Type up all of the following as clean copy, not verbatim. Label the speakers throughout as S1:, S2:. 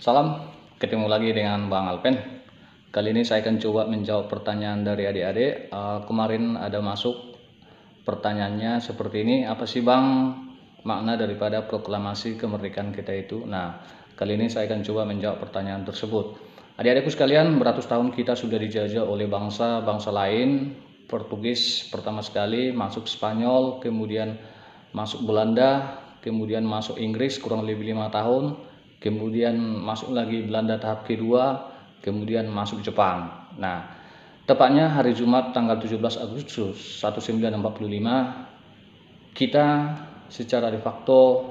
S1: Salam, ketemu lagi dengan Bang Alpen. Kali ini saya akan coba menjawab pertanyaan dari adik-adik. Kemarin ada masuk pertanyaannya seperti ini, apa sih Bang makna daripada proklamasi kemerdekaan kita itu? Nah, kali ini saya akan coba menjawab pertanyaan tersebut. Adik-adikku sekalian, beratus tahun kita sudah dijajah oleh bangsa-bangsa lain. Portugis pertama sekali, masuk Spanyol, kemudian masuk Belanda, kemudian masuk Inggris kurang lebih 5 tahun, kemudian masuk lagi Belanda tahap kedua, kemudian masuk Jepang. Nah, tepatnya hari Jumat tanggal 17 Agustus 1945 kita secara de facto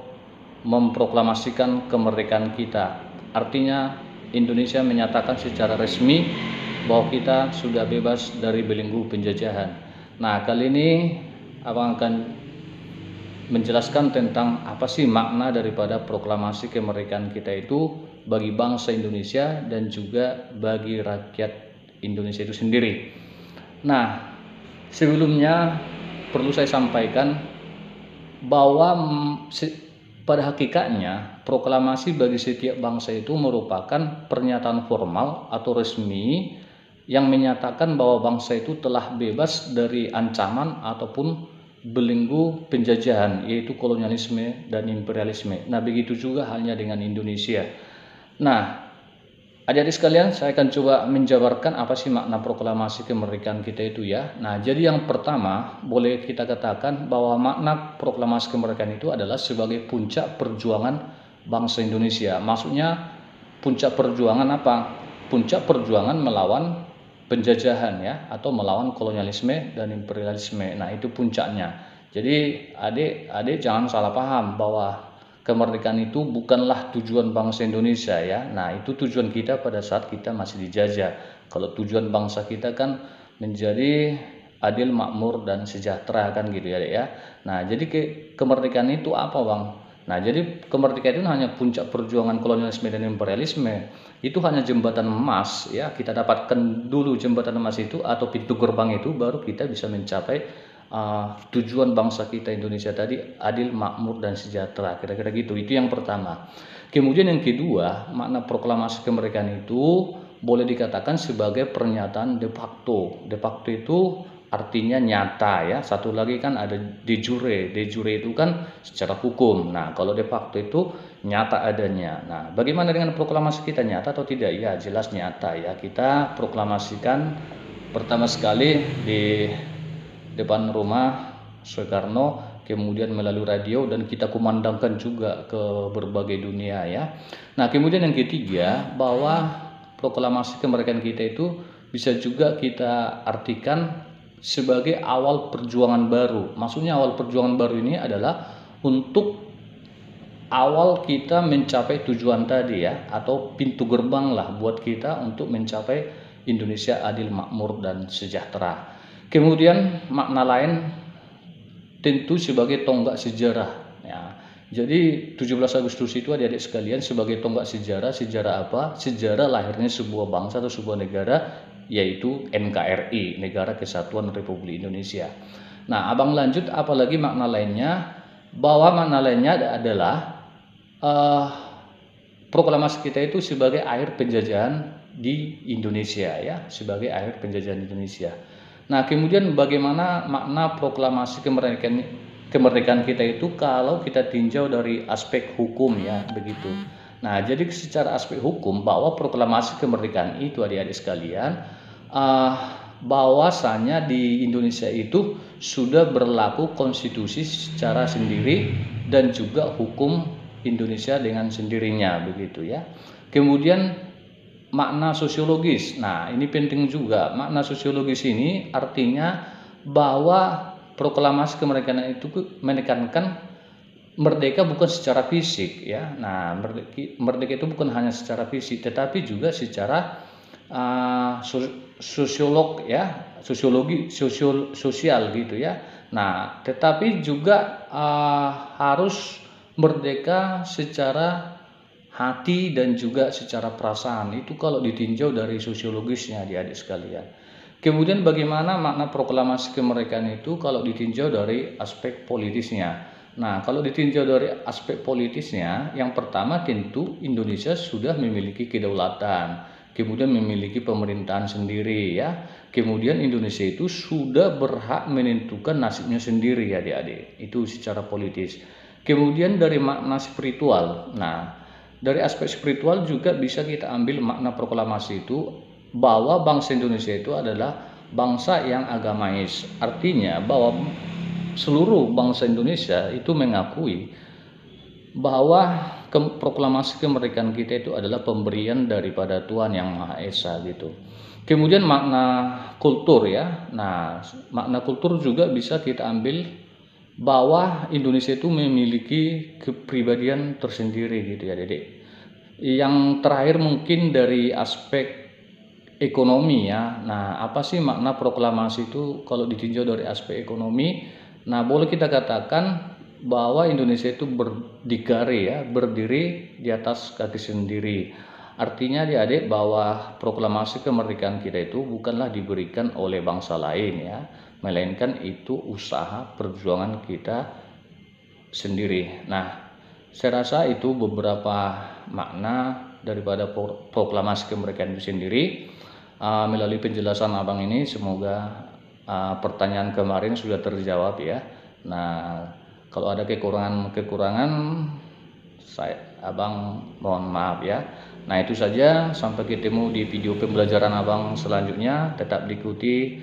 S1: memproklamasikan kemerdekaan kita. Artinya Indonesia menyatakan secara resmi bahwa kita sudah bebas dari belenggu penjajahan. Nah, kali ini Abang akan menjelaskan tentang apa sih makna daripada proklamasi kemerdekaan kita itu bagi bangsa Indonesia dan juga bagi rakyat Indonesia itu sendiri. Nah, sebelumnya perlu saya sampaikan bahwa pada hakikatnya proklamasi bagi setiap bangsa itu merupakan pernyataan formal atau resmi yang menyatakan bahwa bangsa itu telah bebas dari ancaman ataupun belenggu penjajahan, yaitu kolonialisme dan imperialisme. Nah, begitu juga halnya dengan Indonesia. Nah, adik-adik sekalian, saya akan coba menjabarkan apa sih makna proklamasi kemerdekaan kita itu ya. Nah, jadi yang pertama boleh kita katakan bahwa makna proklamasi kemerdekaan itu adalah sebagai puncak perjuangan bangsa Indonesia. Maksudnya puncak perjuangan apa? Puncak perjuangan melawan penjajahan ya, atau melawan kolonialisme dan imperialisme. Nah, itu puncaknya. Jadi adik-adik jangan salah paham bahwa kemerdekaan itu bukanlah tujuan bangsa Indonesia ya. Nah, itu tujuan kita pada saat kita masih dijajah. Kalau tujuan bangsa kita kan menjadi adil, makmur, dan sejahtera kan gitu ya, ya. Nah, jadi kemerdekaan itu apa Bang? Nah, jadi kemerdekaan itu hanya puncak perjuangan kolonialisme dan imperialisme. Itu hanya jembatan emas ya. Kita dapatkan dulu jembatan emas itu atau pintu gerbang itu, baru kita bisa mencapai tujuan bangsa kita Indonesia tadi, adil, makmur, dan sejahtera. Kira-kira gitu. Itu yang pertama. Kemudian yang kedua, makna proklamasi kemerdekaan itu boleh dikatakan sebagai pernyataan de facto. De facto itu artinya nyata ya. Satu lagi kan ada de jure. De jure itu kan secara hukum. Nah, kalau de facto itu nyata adanya. Nah, bagaimana dengan proklamasi kita, nyata atau tidak? Ya, jelas nyata ya. Kita proklamasikan pertama sekali di depan rumah Soekarno, kemudian melalui radio, dan kita kumandangkan juga ke berbagai dunia ya. Nah, kemudian yang ketiga, bahwa proklamasi kemerdekaan kita itu bisa juga kita artikan sebagai awal perjuangan baru. Maksudnya awal perjuangan baru ini adalah untuk awal kita mencapai tujuan tadi ya, atau pintu gerbang lah buat kita untuk mencapai Indonesia adil, makmur, dan sejahtera. Kemudian makna lain tentu sebagai tonggak sejarah ya. Jadi 17 Agustus itu adik-adik sekalian sebagai tonggak sejarah. Sejarah apa? Sejarah lahirnya sebuah bangsa atau sebuah negara, yaitu NKRI, Negara Kesatuan Republik Indonesia. Nah, Abang lanjut apalagi makna lainnya, bahwa makna lainnya adalah proklamasi kita itu sebagai akhir penjajahan di Indonesia ya, sebagai akhir penjajahan Indonesia. Nah, kemudian bagaimana makna proklamasi kemerdekaan kita itu kalau kita tinjau dari aspek hukum ya, begitu. Nah, jadi secara aspek hukum bahwa proklamasi kemerdekaan itu adik-adik sekalian, bahwasanya di Indonesia itu sudah berlaku konstitusi secara sendiri dan juga hukum Indonesia dengan sendirinya begitu ya. Kemudian makna sosiologis. Nah, ini penting juga. Makna sosiologis ini artinya bahwa proklamasi kemerdekaan itu menekankan merdeka bukan secara fisik ya. Nah, merdeka itu bukan hanya secara fisik tetapi juga secara sosiolog ya, sosial gitu ya. Nah, tetapi juga harus merdeka secara hati dan juga secara perasaan. Itu kalau ditinjau dari sosiologisnya adik-adik sekalian. Kemudian bagaimana makna proklamasi kemerdekaan itu kalau ditinjau dari aspek politisnya. Nah, kalau ditinjau dari aspek politisnya, yang pertama tentu Indonesia sudah memiliki kedaulatan, kemudian memiliki pemerintahan sendiri ya. Kemudian Indonesia itu sudah berhak menentukan nasibnya sendiri ya adik-adik. Itu secara politis. Kemudian dari makna spiritual. Nah, dari aspek spiritual juga bisa kita ambil makna proklamasi itu bahwa bangsa Indonesia itu adalah bangsa yang agamais. Artinya bahwa seluruh bangsa Indonesia itu mengakui bahwa proklamasi kemerdekaan kita itu adalah pemberian daripada Tuhan Yang Maha Esa gitu. Kemudian makna kultur ya. Nah, makna kultur juga bisa kita ambil bahwa Indonesia itu memiliki kepribadian tersendiri gitu ya, Dedek. Yang terakhir mungkin dari aspek ekonomi ya. Nah, apa sih makna proklamasi itu kalau ditinjau dari aspek ekonomi? Nah, boleh kita katakan bahwa Indonesia itu berdikari ya, berdiri di atas kaki sendiri. Artinya adik-adik bahwa proklamasi kemerdekaan kita itu bukanlah diberikan oleh bangsa lain ya, melainkan itu usaha perjuangan kita sendiri. Nah, saya rasa itu beberapa makna daripada proklamasi kemerdekaan itu sendiri. Melalui penjelasan abang ini semoga pertanyaan kemarin sudah terjawab ya. Nah, kalau ada kekurangan abang mohon maaf ya. Nah, itu saja, sampai ketemu di video pembelajaran abang selanjutnya. Tetap diikuti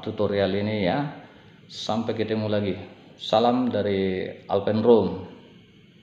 S1: tutorial ini ya. Sampai ketemu lagi. Salam dari Alpen Room.